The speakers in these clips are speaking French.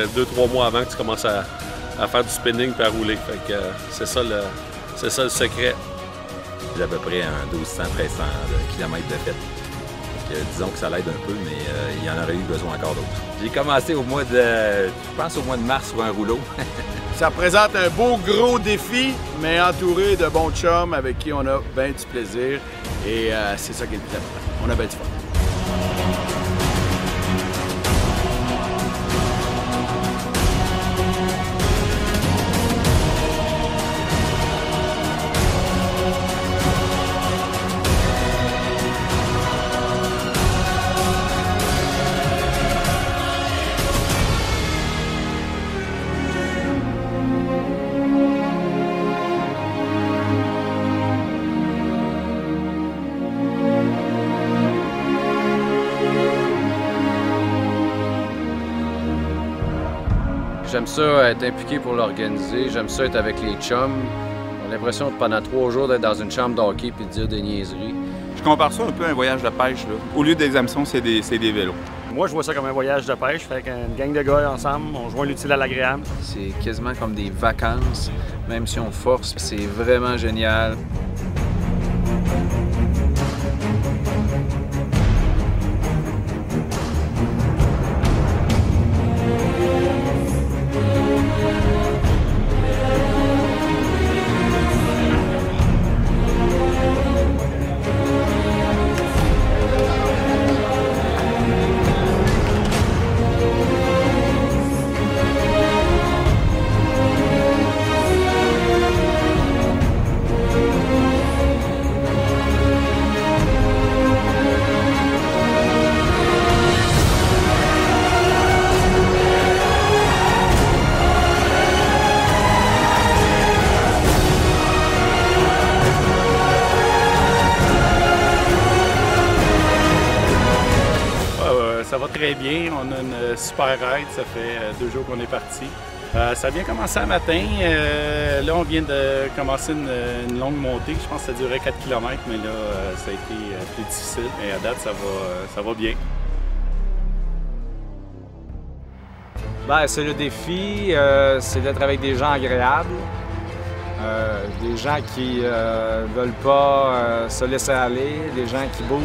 2-3 mois avant que tu commences à faire du spinning et à rouler. Fait que c'est ça le secret. J'ai à peu près un 1200-1300 km de fait. Disons que ça l'aide un peu, mais il y en aurait eu besoin encore d'autres. J'ai commencé au mois de, je pense au mois de mars sur un rouleau. Ça représente un beau gros défi, mais entouré de bons chums avec qui on a bien du plaisir. Et c'est ça qui est le plus important. On a bien du fun. J'aime ça être impliqué pour l'organiser, j'aime ça être avec les chums. On a l'impression de, pendant 3 jours d'être dans une chambre de hockey et de dire des niaiseries. Je compare ça un peu à un voyage de pêche. Là. Au lieu des hameçons, c'est des vélos. Moi, je vois ça comme un voyage de pêche. Fait qu'une gang de gars ensemble, on joint l'utile à l'agréable. C'est quasiment comme des vacances, même si on force. C'est vraiment génial. Ça va très bien, on a une super aide, ça fait 2 jours qu'on est parti. Ça a bien commencé un matin, là on vient de commencer une longue montée, je pense que ça durait 4 km, mais là ça a été plus difficile, mais à date ça va bien. Ben, c'est le défi, c'est d'être avec des gens agréables, des gens qui veulent pas se laisser aller, des gens qui bougent.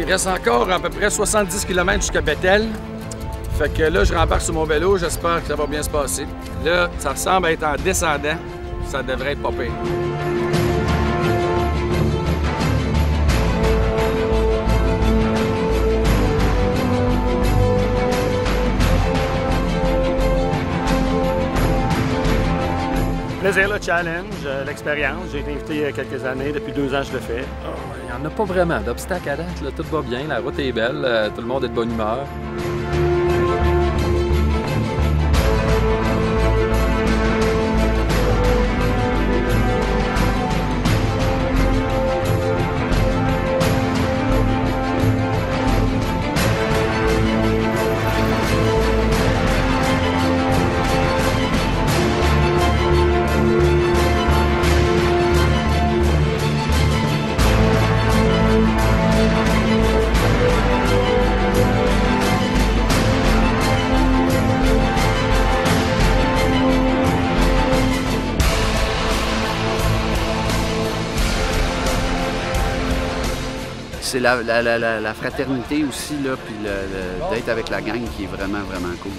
Il reste encore à peu près 70 km jusqu'à Bethel. Fait que là, je rembarque sur mon vélo, j'espère que ça va bien se passer. Là, ça ressemble à être en descendant, ça devrait être pas pire. Plaisir, le challenge, l'expérience. J'ai été invité il y a quelques années, depuis 2 ans je le fais. Il n'y en a pas vraiment d'obstacles à date, là. Tout va bien, la route est belle, tout le monde est de bonne humeur. C'est la fraternité aussi, là, puis d'être avec la gang qui est vraiment, vraiment cool.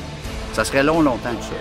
Ça serait longtemps que ça.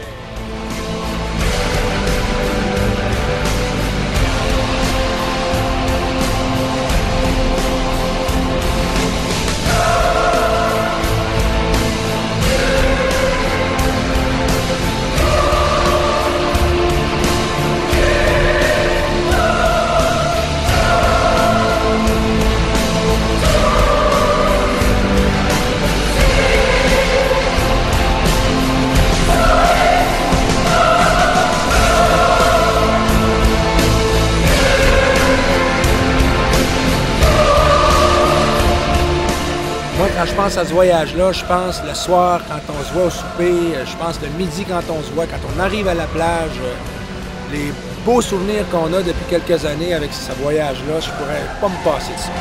Moi, quand je pense à ce voyage-là, je pense le soir quand on se voit au souper, je pense le midi quand on se voit, quand on arrive à la plage, les beaux souvenirs qu'on a depuis quelques années avec ce voyage-là. Je pourrais pas me passer de ça.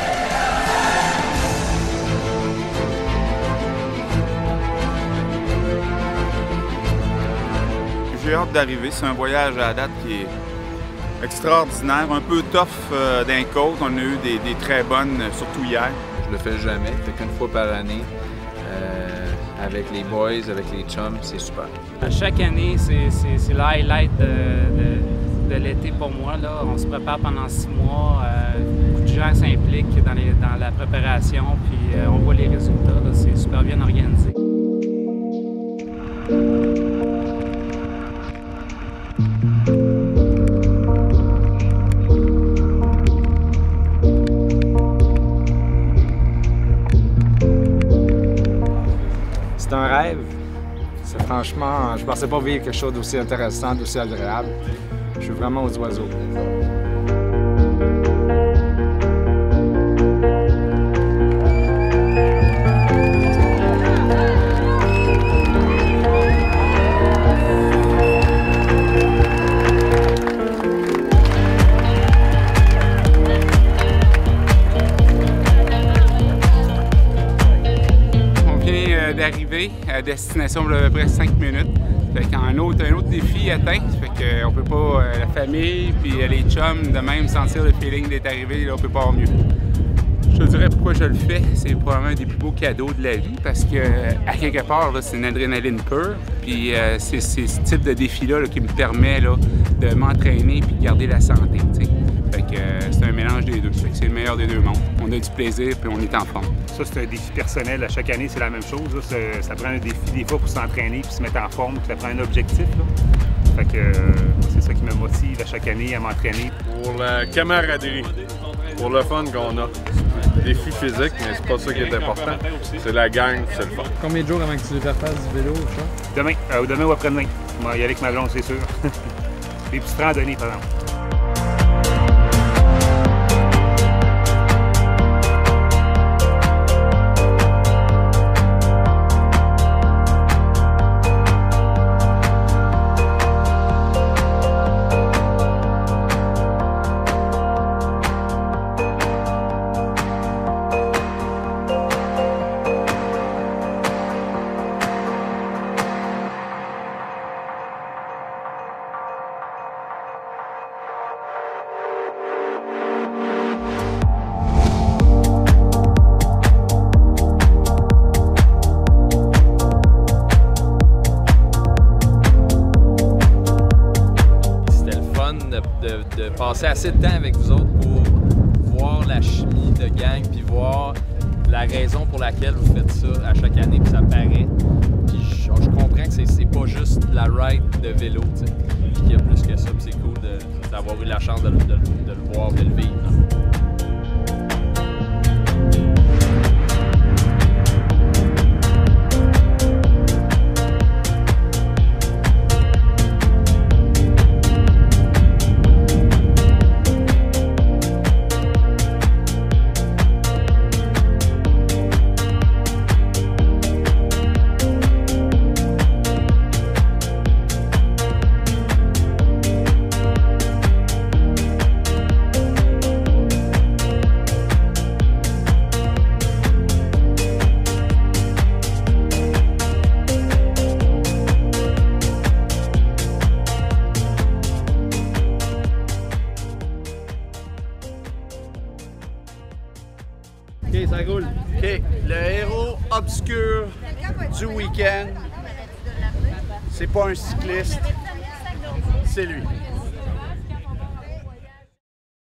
J'ai hâte d'arriver. C'est un voyage à la date qui est extraordinaire, un peu tough d'un côte. On a eu des très bonnes, surtout hier. Je le fais jamais, fait qu'une fois par année. Avec les boys, avec les chums, c'est super. À chaque année, c'est le highlight de l'été pour moi. Là. On se prépare pendant 6 mois. Beaucoup de gens s'impliquent dans la préparation, puis on voit les résultats. C'est super bien organisé. C'est un rêve. Franchement, je pensais pas vivre quelque chose d'aussi intéressant, d'aussi agréable. Je suis vraiment aux oiseaux. D'arriver à destination pour à peu près 5 minutes. Fait qu'un autre défi atteint. Fait qu'on peut pas, la famille puis les chums, de même sentir le feeling d'être arrivé, là, on peut pas avoir mieux. Je te dirais pourquoi je le fais. C'est probablement un des plus beaux cadeaux de la vie parce que, à quelque part, c'est une adrénaline pure. Puis c'est ce type de défi-là qui me permet là, de m'entraîner puis de garder la santé. T'sais. Fait que c'est un mélange des deux. Fait que c'est le meilleur des deux mondes. On a du plaisir puis on est en forme. Ça, c'est un défi personnel. À chaque année, c'est la même chose. Ça prend un défi des fois pour s'entraîner puis se mettre en forme, puis ça prend un objectif. Là. Fait que c'est ça qui me motive à chaque année à m'entraîner. Pour la camaraderie, pour le fun qu'on a. Défi physique, mais c'est pas ça qui est important. C'est la gang, c'est le fun. Combien de jours avant que tu fasses du vélo, ça? Demain ou après-demain. Je vais y aller avec ma blonde, c'est sûr. Des petites randonnées, par exemple. De passer assez de temps avec vous autres pour voir la chimie de gang, puis voir la raison pour laquelle vous faites ça à chaque année, puis ça paraît. Puis je comprends que c'est pas juste la ride de vélo, tu sais, puis qu'il y a plus que ça, puis c'est cool d'avoir eu la chance de le voir, de le vivre. OK, ça roule. OK, le héros obscur du week-end, c'est pas un cycliste, c'est lui.